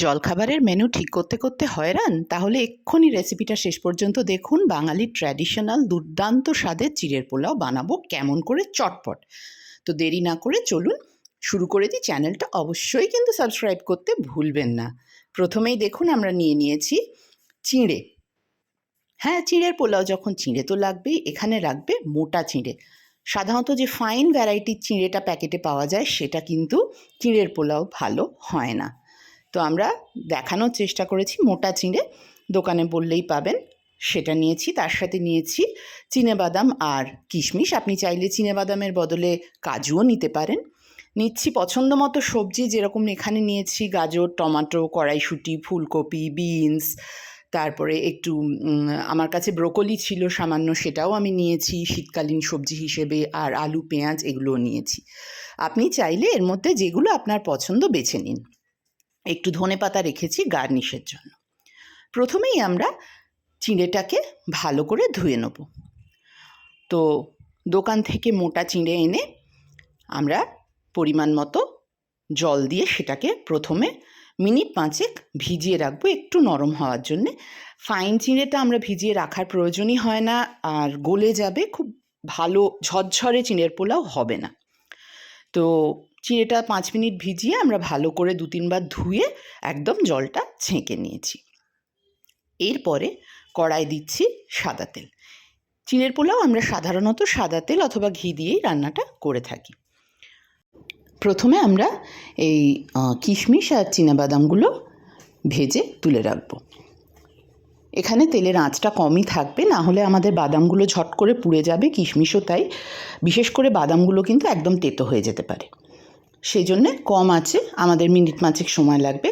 জলখাবারের menu ঠিক করতে করতে হয়রান? তাহলে এক্ষুনি রেসিপিটা শেষ পর্যন্ত দেখুন। বাঙালির ট্র্যাডিশনাল দুর্দান্ত স্বাদের চিড়ের পোলাও বানাবো কেমন করে, চটপট। তো দেরি না করে চলুন শুরু করে দিই। চ্যানেলটা অবশ্যই কিন্তু সাবস্ক্রাইব করতে ভুলবেন না। প্রথমেই দেখুন আমরা নিয়ে নিয়েছি চিঁড়ে। হ্যাঁ, চিঁড়ের পোলাও যখন চিঁড়ে তো লাগবেই। এখানে লাগবে মোটা চিঁড়ে। সাধারণত যে ফাইন ভ্যারাইটির চিঁড়েটা প্যাকেটে পাওয়া যায় সেটা কিন্তু চিঁড়ের পোলাও ভালো হয় না। তো আমরা দেখানোর চেষ্টা করেছি মোটা চিঁড়ে, দোকানে বললেই পাবেন, সেটা নিয়েছি। তার সাথে নিয়েছি চিনেবাদাম আর কিশমিশ। আপনি চাইলে চিনেবাদামের বদলে কাজুও নিতে পারেন। নিচ্ছি পছন্দ মতো সবজি, যেরকম এখানে নিয়েছি গাজর, টমাটো, কড়াইশুঁটি, ফুলকপি, বিনস, তারপরে একটু আমার কাছে ব্রোকলি ছিল সামান্য, সেটাও আমি নিয়েছি শীতকালীন সবজি হিসেবে। আর আলু, পেঁয়াজ এগুলোও নিয়েছি। আপনি চাইলে এর মধ্যে যেগুলো আপনার পছন্দ বেছে নিন। একটু ধনেপাতা রেখেছি গার্নিশের জন্য। প্রথমেই আমরা চিঁড়েটাকে ভালো করে ধুয়ে নেব। তো দোকান থেকে মোটা চিঁড়ে এনে আমরা পরিমাণ মতো জল দিয়ে সেটাকে প্রথমে মিনিট 5 ভিজিয়ে রাখবো একটু নরম হওয়ার জন্যে। ফাইন চিঁড়েটা আমরা ভিজিয়ে রাখার প্রয়োজনই হয় না, আর গলে যাবে, খুব ভালো ঝরঝরে চিঁড়ের পোলাও হবে না। তো চিঁড়েটা 5 মিনিট ভিজিয়ে আমরা ভালো করে 2-3 বার ধুয়ে একদম জলটা ছেঁকে নিয়েছি। এরপরে কড়াই দিচ্ছি সাদা তেল। চিঁড়ের পোলাও আমরা সাধারণত সাদা তেল অথবা ঘি দিয়েই রান্নাটা করে থাকি। প্রথমে আমরা এই কিশমিশ আর চিনাবাদামগুলো ভেজে তুলে রাখবো। এখানে তেলের আঁচটা কমই থাকবে, না হলে আমাদের বাদামগুলো ঝট করে পুড়ে যাবে, কিশমিশও তাই। বিশেষ করে বাদামগুলো কিন্তু একদম তেতো হয়ে যেতে পারে, সেই জন্যে কম আঁচে আমাদের মিনিট 5 সময় লাগবে।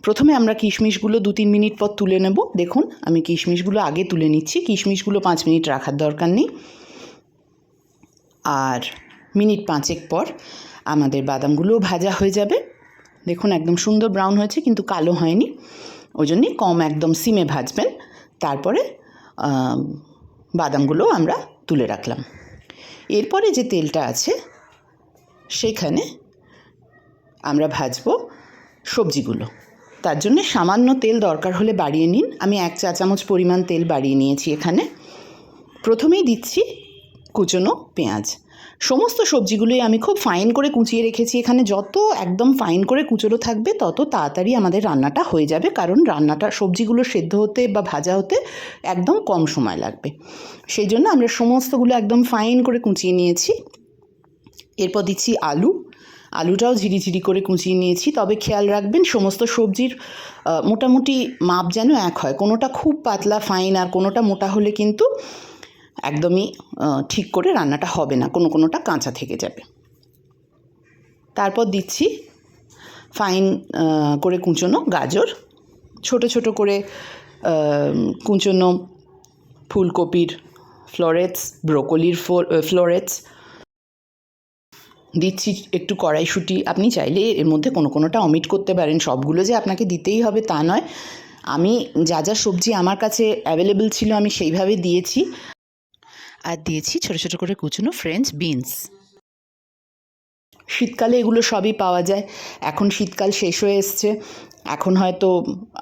প্রথমে আমরা কিশমিশগুলো 2-3 মিনিট পর তুলে নেব। দেখুন আমি কিশমিশগুলো আগে তুলে নিচ্ছি। কিশমিশগুলো 5 মিনিট রাখার দরকার নেই। আর মিনিট 5 পর আমাদের বাদামগুলোও ভাজা হয়ে যাবে। দেখুন একদম সুন্দর ব্রাউন হয়েছে, কিন্তু কালো হয়নি। ওই জন্যই কম একদম সিমে ভাজবেন। তারপরে বাদামগুলোও আমরা তুলে রাখলাম। এরপরে যে তেলটা আছে সেখানে আমরা ভাজবো সবজিগুলো। তার জন্য সামান্য তেল দরকার হলে বাড়িয়ে নিন। আমি 1 চা চামচ পরিমাণ তেল বাড়িয়ে নিয়েছি এখানে। প্রথমেই দিচ্ছি কুচনো পেঁয়াজ। সমস্ত সবজিগুলোই আমি খুব ফাইন করে কুচিয়ে রেখেছি এখানে। যত একদম ফাইন করে কুচোনো থাকবে তত তাড়াতাড়ি আমাদের রান্নাটা হয়ে যাবে, কারণ রান্নাটা সবজিগুলো সেদ্ধ হতে বা ভাজা হতে একদম কম সময় লাগবে। সেই জন্য আমরা সমস্তগুলো একদম ফাইন করে কুচিয়ে নিয়েছি। এরপর দিচ্ছি আলু। আলুটাও ঝিরিঝিরি করে কুচিয়ে নিয়েছি। তবে খেয়াল রাখবেন সমস্ত সবজির মোটামুটি মাপ যেন এক হয়। কোনোটা খুব পাতলা ফাইন আর কোনোটা মোটা হলে কিন্তু একদমই ঠিক করে রান্নাটা হবে না, কোনোটা কাঁচা থেকে যাবে। তারপর দিচ্ছি ফাইন করে কুচোনো গাজর, ছোট ছোট করে কুচোনো ফুলকপির ফ্লোরেটস, ব্রোকলির ফ্লোরেটস। দিচ্ছি একটু কড়াইশুঁটি। আপনি চাইলে এর মধ্যে কোনোটা অমিট করতে পারেন, সবগুলো যে আপনাকে দিতেই হবে তা নয়। আমি যা যা সবজি আমার কাছে অ্যাভেলেবেল ছিল আমি সেইভাবে দিয়েছি। আর দিয়েছি ছোটো ছোটো করে কুচনো ফ্রেঞ্চ বিনস। শীতকালে এগুলো সবই পাওয়া যায়। এখন শীতকাল শেষ হয়ে এসছে, এখন হয়তো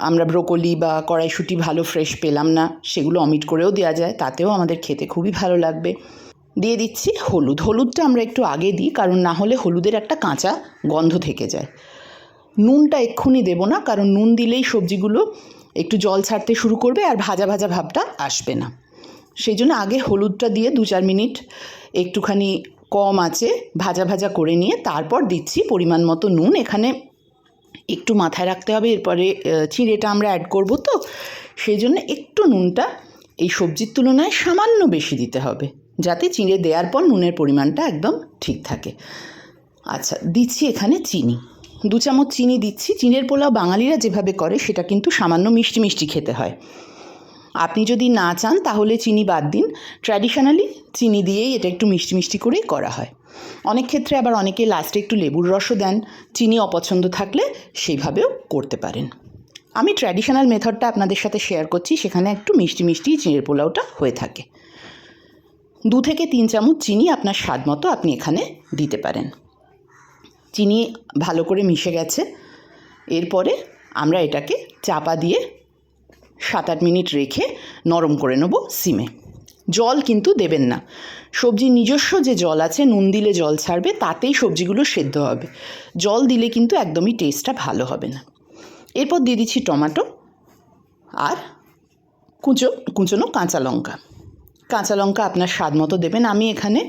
আমরা ব্রোকলি বা কড়াইশুঁটি ভালো ফ্রেশ পেলাম না, সেগুলো অমিট করেও দেওয়া যায়, তাতেও আমাদের খেতে খুবই ভালো লাগবে। দিয়ে দিচ্ছি হলুদ। হলুদটা আমরা একটু আগে দিই, কারণ না হলে হলুদের একটা কাঁচা গন্ধ থেকে যায়। নুনটা এক্ষুনি দেবো না, কারণ নুন দিলেই সবজিগুলো একটু জল ছাড়তে শুরু করবে আর ভাজা ভাজা ভাবটা আসবে না। সেই জন্য আগে হলুদটা দিয়ে 2-4 মিনিট একটুখানি কম আঁচে ভাজা ভাজা করে নিয়ে তারপর দিচ্ছি পরিমাণ মতো নুন। এখানে একটু মাথায় রাখতে হবে, এরপরে চিঁড়েটা আমরা অ্যাড করব, তো সেই জন্য একটু নুনটা এই সবজির তুলনায় সামান্য বেশি দিতে হবে, যাতে চিঁড়ে দেওয়ার পর নুনের পরিমাণটা একদম ঠিক থাকে। আচ্ছা, দিচ্ছি এখানে চিনি। 2 চামচ চিনি দিচ্ছি। চিঁড়ের পোলাও বাঙালিরা যেভাবে করে সেটা কিন্তু সামান্য মিষ্টি মিষ্টি খেতে হয়। আপনি যদি না চান তাহলে চিনি বাদ দিন। ট্র্যাডিশনালি চিনি দিয়েই এটা একটু মিষ্টি মিষ্টি করেই করা হয়। অনেক ক্ষেত্রে আবার অনেকে লাস্টে একটু লেবুর রসও দেন। চিনি অপছন্দ থাকলে সেইভাবেও করতে পারেন। আমি ট্র্যাডিশনাল মেথডটা আপনাদের সাথে শেয়ার করছি, সেখানে একটু মিষ্টি মিষ্টি চিঁড়ের পোলাওটা হয়ে থাকে। 2 থেকে 3 চামচ চিনি আপনার স্বাদ মতো আপনি এখানে দিতে পারেন। চিনি ভালো করে মিশে গেছে। এরপরে আমরা এটাকে চাপা দিয়ে 7-8 মিনিট রেখে নরম করে নেব সিমে। জল কিন্তু দেবেন না, সবজির নিজস্ব যে জল আছে, নুন দিলে জল ছাড়বে, তাতেই সবজিগুলো সেদ্ধ হবে। জল দিলে কিন্তু একদমই টেস্টটা ভালো হবে না। এরপর দিয়ে দিচ্ছি টমেটো আর কুচনো কাঁচা লঙ্কা। কাঁচা লঙ্কা আপনার স্বাদ মতো দেবেন। আমি এখানে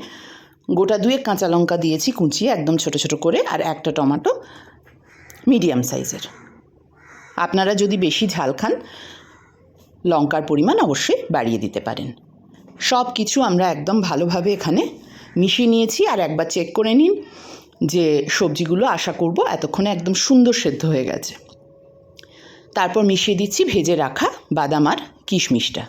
গোটা 2 কাঁচা লঙ্কা দিয়েছি কুচিয়ে একদম ছোট ছোট করে, আর একটা টমেটো মিডিয়াম সাইজের। আপনারা যদি বেশি ঝাল খান, লঙ্কার পরিমাণ অবশ্যই বাড়িয়ে দিতে পারেন। সব কিছু আমরা একদম ভালোভাবে এখানে মিশিয়ে নিয়েছি। আর একবার চেক করে নিন যে সবজিগুলো আশা করব এতক্ষণে একদম সুন্দর সেদ্ধ হয়ে গেছে। তারপর মিশিয়ে দিচ্ছি ভেজে রাখা বাদাম আর কিশমিশটা।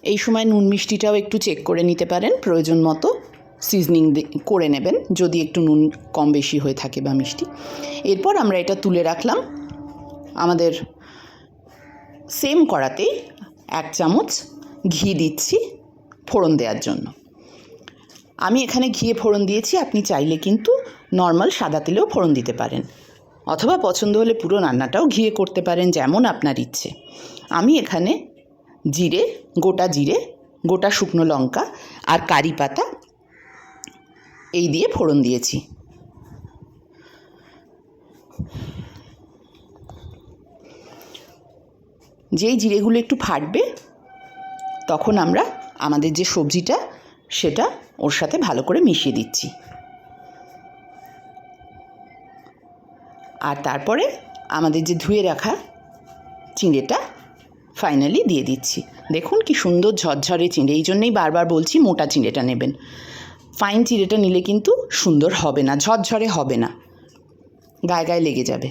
এই সময় নুন মিষ্টিটাও একটু চেক করে নিতে পারেন, প্রয়োজন মতো সিজনিং করে নেবেন যদি একটু নুন কম বেশি হয়ে থাকে বা মিষ্টি। এরপর আমরা এটা তুলে রাখলাম। আমাদের সেম কড়াতেই 1 চামচ ঘি দিচ্ছি ফোড়ন দেওয়ার জন্য। আমি এখানে ঘিয়ে ফোড়ন দিয়েছি, আপনি চাইলে কিন্তু নর্মাল সাদা তেলেও ফোড়ন দিতে পারেন, অথবা পছন্দ হলে পুরো রান্নাটাও ঘিয়ে করতে পারেন, যেমন আপনার ইচ্ছে। আমি এখানে জিরে, গোটা শুকনো লঙ্কা আর কারি পাতা এই দিয়ে ফোড়ন দিয়েছি। যেই জিরেগুলো একটু ফাটবে তখন আমরা আমাদের যে সবজিটা সেটা ওর সাথে ভালো করে মিশিয়ে দিচ্ছি। আর তারপরে আমাদের যে ধুয়ে রাখা চিঁড়েটা ফাইনালি দিয়ে দিচ্ছি। দেখুন কি সুন্দর ঝরঝরে চিঁড়ে। এই জন্যেই বারবার বলছি মোটা চিঁড়েটা নেবেন। ফাইন চিঁড়েটা নিলে কিন্তু সুন্দর হবে না, ঝরঝরে হবে না, গায়ে গায়ে লেগে যাবে।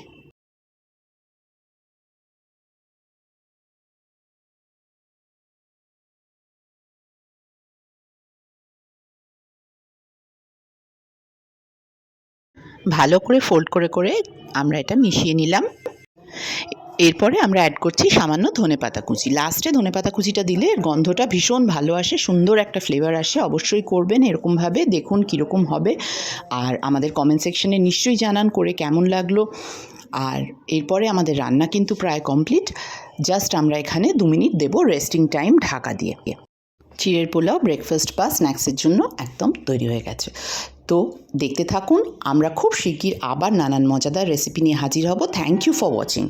ভালো করে ফোল্ড করে করে আমরা এটা মিশিয়ে নিলাম। এরপরে আমরা অ্যাড করছি সামান্য ধনেপাতা কুচি। লাস্টে ধনেপাতা কুচিটা দিলে গন্ধটা ভীষণ ভালো আসে, সুন্দর একটা ফ্লেভার আসে। অবশ্যই করবেন এরকমভাবে, দেখুন কীরকম হবে। আর আমাদের কমেন্ট সেকশনে নিশ্চয়ই জানান করে কেমন লাগলো। আর এরপরে আমাদের রান্না কিন্তু প্রায় কমপ্লিট। জাস্ট আমরা এখানে 2 মিনিট দেবো রেস্টিং টাইম ঢাকা দিয়ে। চিড়ের পোলাও ব্রেকফাস্ট বা স্ন্যাক্সের জন্য একদম তৈরি হয়ে গেছে। তো দেখতে থাকুন, আমরা খুব শিগগির আবার নানান মজাদার রেসিপি নিয়ে হাজির হব। Thank you for watching.